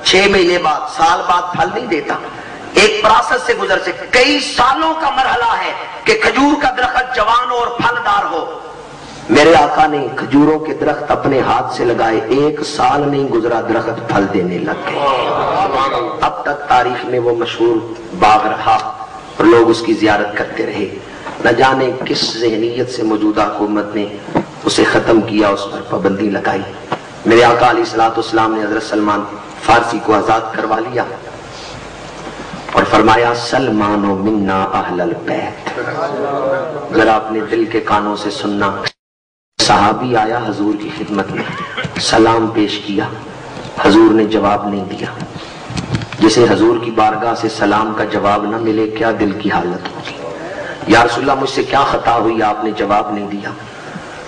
6 مہینے بعد، سال بعد پھل نہیں دیتا، ایک پروسیس سے گزر سے کئی سالوں کا مرحلہ ہے کہ کھجور کا درخت جوان اور پھلدار ہو۔ میرے آقا نے کھجوروں کے درخت اپنے ہاتھ سے لگائے، 1 سال نہیں گزرا درخت پھل دینے لگ گئے۔ اب تک تاریخ میں وہ مشہور باغ رہا اور لوگ اس کی زیارت کرتے رہے۔ نہ جانے کس ذہنیت سے موجودہ حکومت نے اسے ختم کیا، اس پر پابندی لگائی۔ میرے آقا علیہ الصلوۃ والسلام نے حضرت سلمان فارسی کو آزاد کروا لیا اور فرمایا سلمان و منا اہل البیت۔ ذرا اپنے دل کے کانوں سے سننا، صحابی آیا حضور کی خدمت میں، سلام پیش کیا، حضور نے جواب نہیں دیا۔ جسے حضور کی بارگاہ سے سلام کا جواب نہ ملے کیا دل کی حالت ہوگی؟ یا رسول اللہ مجھ سے کیا خطا ہوئی آپ نے جواب نہیں دیا؟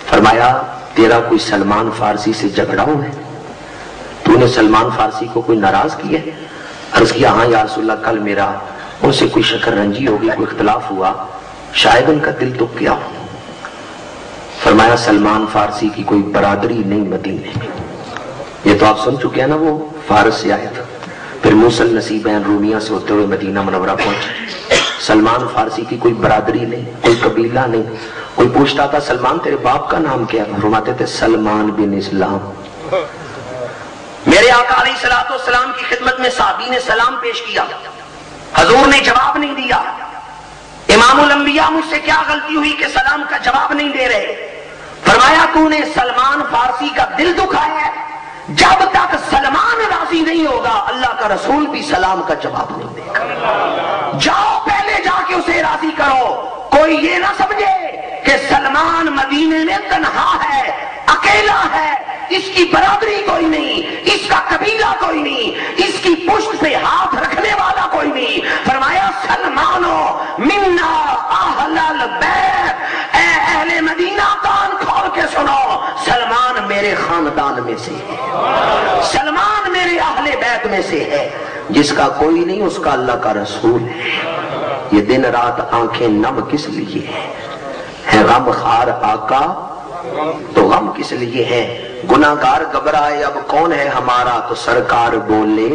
فرمایا تیرا کوئی سلمان فارسی سے جھگڑا ہوا ہے؟ تو نے سلمان فارسی کو کوئی ناراض کیا ہے؟ عرض کیا ہاں یا رسول اللہ، کل میرا ان سے کوئی شکر رنجی ہوگی، کوئی اختلاف ہوا، شاید ان کا دل دکھ گیا ہو۔ فرمایا سلمان فارسی کی کوئی برادری نہیں مدینے میں۔ یہ تو آپ سن چکے ہیں نا، وہ فارس سے آیا تھا، پھر موصل نصیبین رومیہ سے ہوتے ہوئے مدینہ منورہ پہنچے۔ سلمان فارسی کی کوئی برادری نہیں، کوئی قبیلہ نہیں۔ کوئی پوچھتا تھا سلمان تیرے باپ کا نام کیا؟ فرماتے تھے سلمان بن اسلام۔ میرے آقا علیہ الصلوۃ والسلام کی خدمت میں صحابی نے سلام پیش کیا، حضور نے جواب نہیں دیا۔ امام الانبیاء مجھ سے کیا غلطی ہوئی کہ سلام کا جواب نہیں دے رہے؟ فرمایا تو نے سلمان فارسی کا دل دکھایا ہے، جب تک سلمان راضی نہیں ہوگا اللہ کا رسول بھی سلام کا جواب نہیں دے گا۔ جاؤ پہلے جا کے اسے راضی کرو۔ کوئی یہ نہ سمجھے کہ سلمان مدینے میں تنہا ہے، اکیلا ہے، اس کی برادری کوئی نہیں، اس کا قبیلہ کوئی نہیں، اس کی پشت پہ ہاتھ رکھنے والا کوئی نہیں۔ فرمایا سلمانو منا اہل البیت، اے اہل مدینہ کان کھول کے سنو، سلمان میرے خاندان میں سے ہے، سلمان میرے اہل بیت میں سے ہے، جس کا کوئی نہیں اس کا اللہ کا رسول ہے۔ یہ دن رات آنکھیں نم کس لیے ہے غم خار آقا تو غم کس لیے ہے؟ گناہگار گھبرائے اب کون ہے ہمارا تو سرکار بولے۔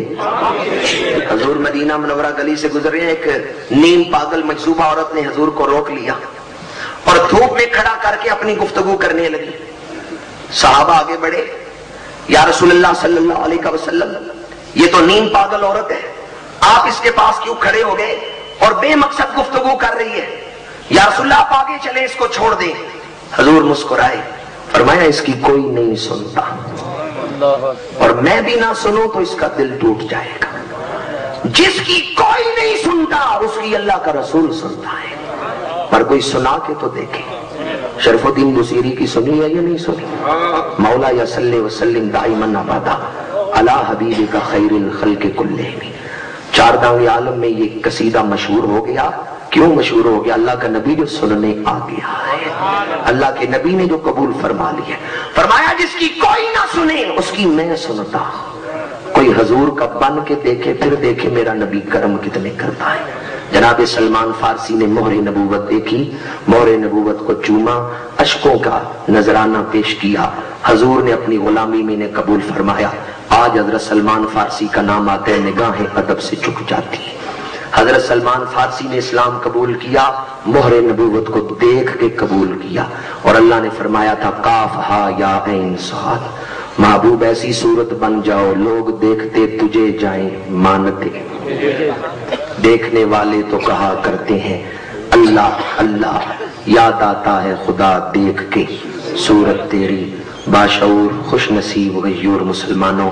حضور مدینہ منورہ گلی سے گزر رہے ہیں، ایک نیم پاگل مجذوبہ عورت نے حضور کو روک لیا اور دھوپ میں کھڑا کر کے اپنی گفتگو کرنے لگی۔ صحابہ آگے بڑھے، یا رسول اللہ صلی اللہ علیہ وسلم یہ تو نیم پاگل عورت ہے، آپ اس کے پاس کیوں کھڑے ہو گئے اور بے مقصد گفتگو کر رہی ہے؟ یا رسول اللہ آپ آگے چلیں، اس کو چھوڑ دیں۔ حضور مسکرائے، فرمایا اس کی کوئی نہیں سنتا اور میں بھی نہ سنوں تو اس کا دل ٹوٹ جائے گا۔ جس کی کوئی نہیں سنتا اس کی اللہ کا رسول سنتا ہے، پر کوئی سنا کے تو دیکھے۔ شرف الدین بصیری کی سنی ہے یا نہیں سنی؟ مولا یا صلی وسلم دائما ابدا علی حبیبک خیر الخلق کلہم۔ 4 دانگ عالم میں یہ قصیدہ مشہور ہو گیا۔ کیوں مشہور ہو گیا؟ اللہ کا نبی جو سننے آ گیا ہے، اللہ کے نبی نے جو قبول فرما لیا۔ فرمایا جس کی کوئی نہ سنے اس کی میں سنتا۔ کوئی حضور کا بن کے دیکھے پھر دیکھے میرا نبی کرم کتنے کرتا ہے۔ جناب سلمان فارسی نے مہر نبوت دیکھی، مہر نبوت کو چوما، اشکوں کا نذرانہ پیش کیا، حضور نے اپنی غلامی میں نے قبول فرمایا۔ آج حضرت سلمان فارسی کا نام آتے ہیں نگاہیں ادب سے جھک جاتی ہے۔ حضرت سلمان فارسی نے اسلام قبول کیا، مہر نبوت کو دیکھ کے قبول کیا، اور اللہ نے فرمایا تھا کاف ہا یا عین صاد، محبوب ایسی صورت بن جاؤ لوگ دیکھتے تجھے جائیں مانتے۔ دیکھنے والے تو کہا کرتے ہیں اللہ اللہ، یاد آتا ہے خدا دیکھ کے صورت تیری۔ باشعور خوش نصیب غیور مسلمانوں،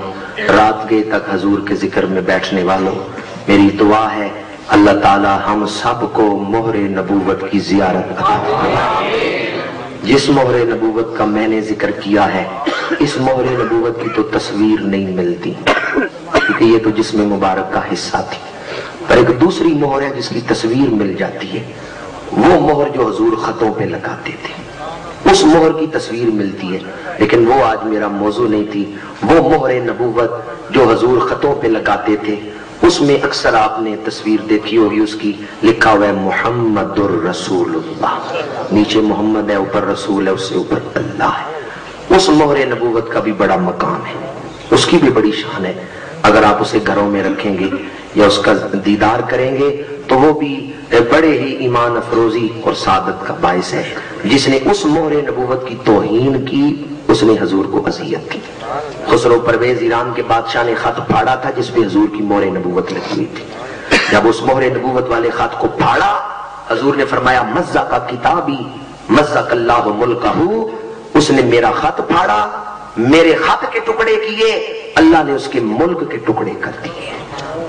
رات گئے تک حضور کے ذکر میں بیٹھنے والوں، میری دعا ہے اللہ تعالی ہم سب کو مہر نبوت کی زیارت عطا فرمائے۔ جس مہر نبوت کا میں نے ذکر کیا ہے، اس مہر نبوت کی تو تصویر نہیں ملتی کیونکہ یہ تو جسم مبارک کا حصہ تھی، پر ایک دوسری مہر ہے جس کی تصویر مل جاتی ہے، وہ مہر جو حضور خطوں پہ لگاتے تھے، اس مہر کی تصویر ملتی ہے، لیکن وہ آج میرا موضوع نہیں تھی۔ وہ مہر نبوت جو حضور خطوں پہ لگاتے تھے، اس میں اکثر آپ نے تصویر دیکھی ہوگی، اس کی لکھا ہوا ہے محمد الرسول اللہ، نیچے محمد ہے، اوپر رسول ہے، اس سے اوپر اللہ ہے۔ اس مہر نبوت کا بھی بڑا مقام ہے، اس کی بھی بڑی شان ہے۔ اگر آپ اسے گھروں میں رکھیں گے یا اس کا دیدار کریں گے تو وہ بھی بڑے ہی ایمان افروزی اور سعادت کا باعث ہے. جس نے اس مہر نبوت کی توہین کی اس نے حضور کو اذیت کی. خسرو پرویز ایران کے بادشاہ نے خط پھاڑا تھا جس پہ حضور کی مہر نبوت لگی ہوئی تھی. جب اس مہر نبوت والے خط کو پھاڑا حضور نے فرمایا مزق کتابی مزق اللہ ملکہ، اس نے میرا خط پھاڑا، میرے خط کے ٹکڑے کیے، اللہ نے اس کے ملک کے ٹکڑے کر دیے.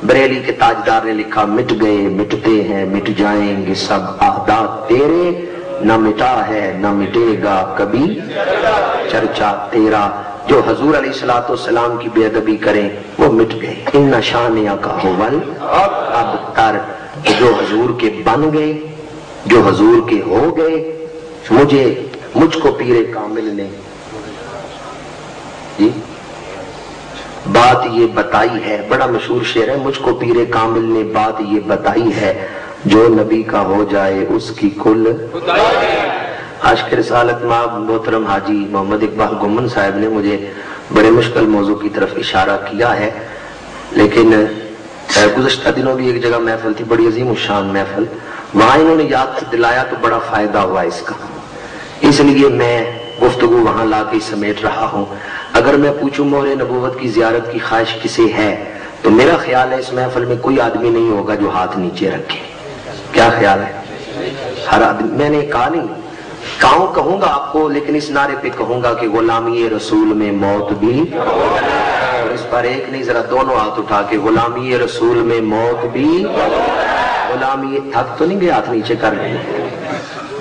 بریلی کے تاجدار نے لکھا مٹ گئے مٹتے ہیں مٹ جائیں گے سب عہدات تیرے، نہ مٹا ہے نہ مٹے گا کبھی چرچا تیرا. جو حضور علیہ الصلوۃ والسلام کی بے ادبی کریں وہ مٹ گئے. ان شانیہ کا ہول ابتر، جو حضور کے بن گئے جو حضور کے ہو گئے. مجھ کو پیر کامل نے جی بات یہ بتائی ہے، بڑا مشہور شعر ہے، مجھ کو پیر کامل نے بات یہ بتائی ہے، جو نبی کا ہو جائے اس کی کل. عاشق رسالت مآب محترم حاجی محمد اقبال گمن صاحب نے مجھے بڑے مشکل موضوع کی طرف اشارہ کیا ہے، لیکن گزشتہ دنوں بھی ایک جگہ محفل تھی، بڑی عظیم الشان محفل، وہاں انہوں نے یاد دلایا تو بڑا فائدہ ہوا اس کا، اس لیے میں گفتگو وہاں لا کے سمیٹ رہا ہوں. اگر میں پوچھوں مہر نبوت کی زیارت کی خواہش کسے ہے تو میرا خیال ہے اس محفل میں کوئی آدمی نہیں ہوگا جو ہاتھ نیچے رکھے. کیا خیال ہے؟ ہر آدمی. میں نے کہا نہیں کہوں گا آپ کو، لیکن اس نعرے پہ کہوں گا کہ غلامی رسول میں موت بھی، اور اس پر ایک نہیں ذرا دونوں ہاتھ اٹھا کے غلامی رسول میں موت بھی. غلامی تھک تو نہیں گئے ہاتھ نیچے کر لیں.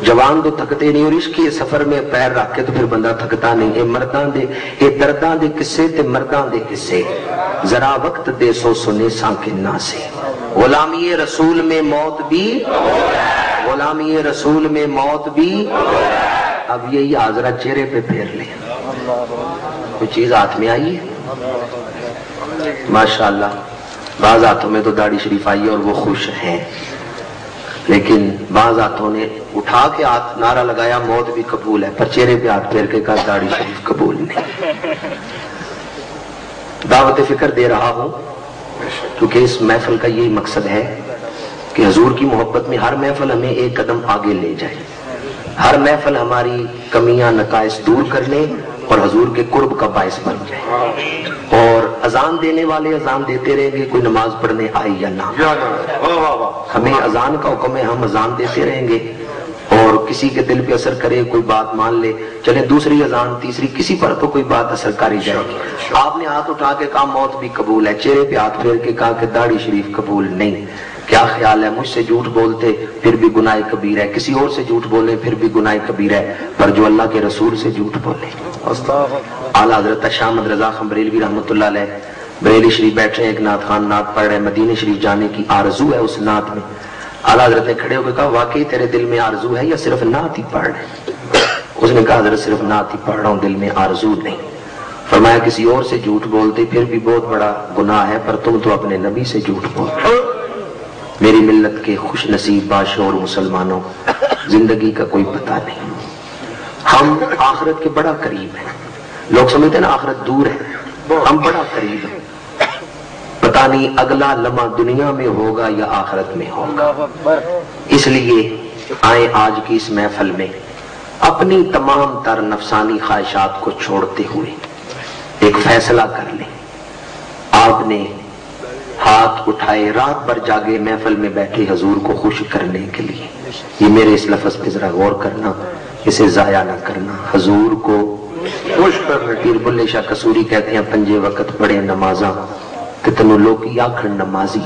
جوان تو تھکتے نہیں، اور عشق کے سفر میں پیر رکھ کے تو پھر بندہ تھکتا نہیں. اے مرداں دے اے درداں دے قصے تے مرداں دے قصے، ذرا وقت دے سو سنے ساں کنہ سے. غلامی رسول میں موت بھی، غلامی رسول میں موت بھی. اب یہی حاضرہ چہرے پہ پھیر لیں. کوئی چیز ہاتھ میں آئی ہے؟ ماشاءاللہ بعض ہاتھوں میں تو داڑھی شریف آئی ہے اور وہ خوش ہیں، لیکن بعض ہاتھوں نے اٹھا کے ہاتھ نعرہ لگایا موت بھی قبول ہے، پر چہرے پہ ہاتھ پھیر کے کہا داڑھی شریف قبول نہیں. دعوت فکر دے رہا ہوں کیونکہ اس محفل کا یہی مقصد ہے کہ حضور کی محبت میں ہر محفل ہمیں ایک قدم آگے لے جائے، ہر محفل ہماری کمیاں نقائص دور کرنے اور حضور کے قرب کا باعث بن جائے. اور اذان دینے والے اذان دیتے رہیں گے، کوئی نماز پڑھنے آئی یا نہ، ہمیں اذان کا حکم ہے، ہم اذان دیتے رہیں گے. اور کسی کے دل پہ اثر کرے، کوئی بات مان لے، چلے دوسری اذان تیسری، کسی پر تو کوئی بات اثر کاری جائے گی. آپ نے ہاتھ اٹھا کے کہا موت بھی قبول ہے، چہرے پہ ہاتھ پھیر کے کہا کہ داڑھی شریف قبول نہیں. کیا خیال ہے؟ مجھ سے جھوٹ بولتے پھر بھی گناہ کبیر ہے، کسی اور سے جھوٹ بولے پھر بھی گناہ کبیر ہے، پر جو اللہ کے رسول سے جھوٹ بولے. اعلیٰ حضرت شاہ احمد رضا خان بریلوی رحمۃ اللہ علیہ بریلی شریف بیٹھے، ایک نعت خان نعت پڑھ رہے، مدینے شریف جانے کی آرزو ہے اس نعت میں. اعلیٰ حضرت نے کھڑے ہو کے کہا واقعی تیرے دل میں آرزو ہے یا صرف نعت ہی پڑھ رہے؟ اس نے کہا حضرت صرف نعت ہی پڑھ رہا ہوں، دل میں آرزو نہیں. فرمایا کسی اور سے جھوٹ بولتے پھر بھی بہت بڑا گناہ ہے، پر تم تو اپنے نبی سے جھوٹ بولتے. میری ملت کے خوش نصیب باشعور مسلمانوں، زندگی کا کوئی پتہ نہیں. ہم آخرت کے بڑا قریب ہیں. لوگ سمجھتے ہیں نا آخرت دور ہے، ہم بڑا قریب ہیں. پتہ نہیں اگلا لمحہ دنیا میں ہوگا یا آخرت میں ہوگا. اس لیے آئیں آج کی اس محفل میں اپنی تمام تر نفسانی خواہشات کو چھوڑتے ہوئے ایک فیصلہ کر لیں. آپ نے ہاتھ اٹھائے، رات بھر جاگے، محفل میں بیٹھے حضور کو خوش کرنے کے لیے. یہ میرے اس لفظ پہ ذرا غور کرنا، اسے ضائع نہ کرنا. حضور کو خوش کرنے. پیر بلے شاہ قصوری کہتے ہیں پنجے وقت پڑھے نمازاں کہ تنو لوکی آکھن نمازی.